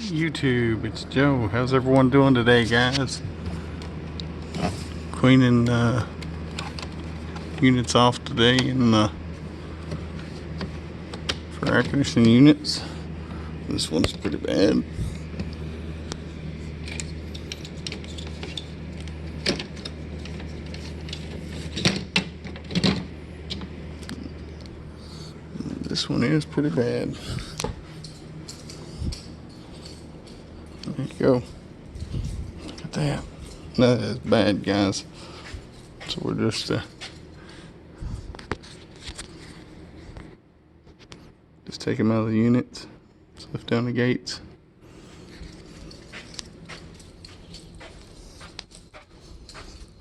YouTube, it's Joe. How's everyone doing today, guys? Cleaning units off today for air conditioning units. This one's pretty bad. This one is pretty bad. There you go. Look at that. That is bad, guys. So we're just take them out of the unit. Just lift down the gates.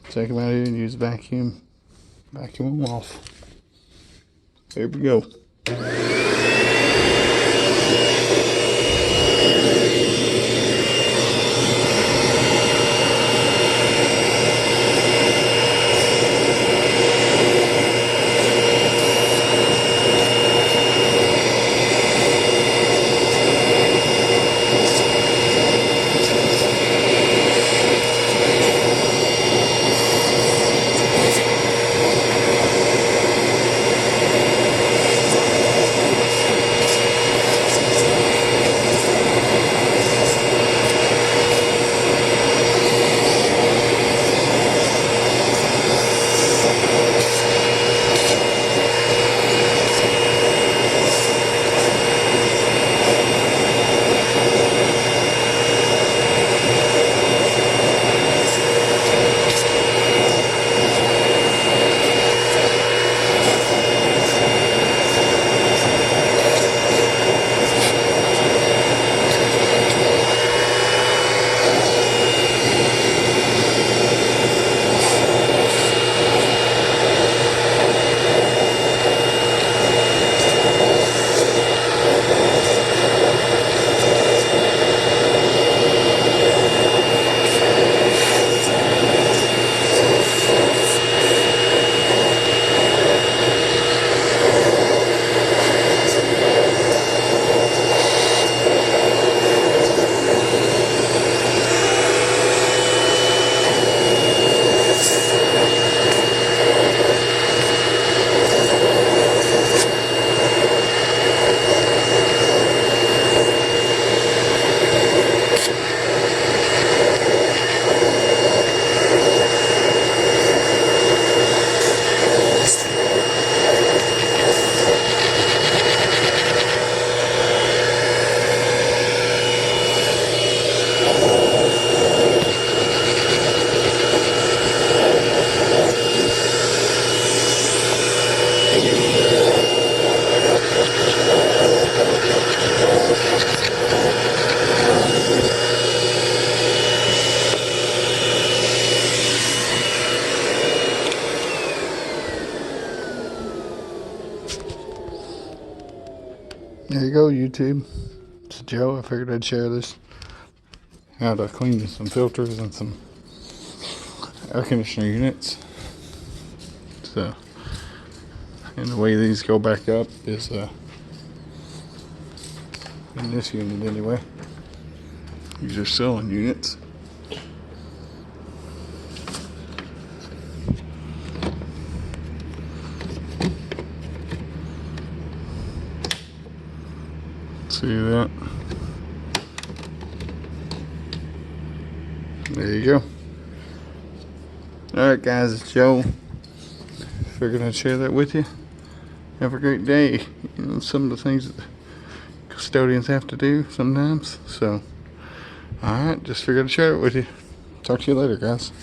Take them out of here and use the vacuum. Vacuum them off. There we go. There you go, YouTube. It's Joe. I figured I'd share this. How to clean some filters and some air conditioner units. So, and the way these go back up is in this unit anyway. These are ceiling units. See that? There you go. Alright guys, it's Joe. Figured I'd share that with you. Have a great day. You know, some of the things that custodians have to do sometimes. So, alright, just figured I'd share it with you. Talk to you later, guys.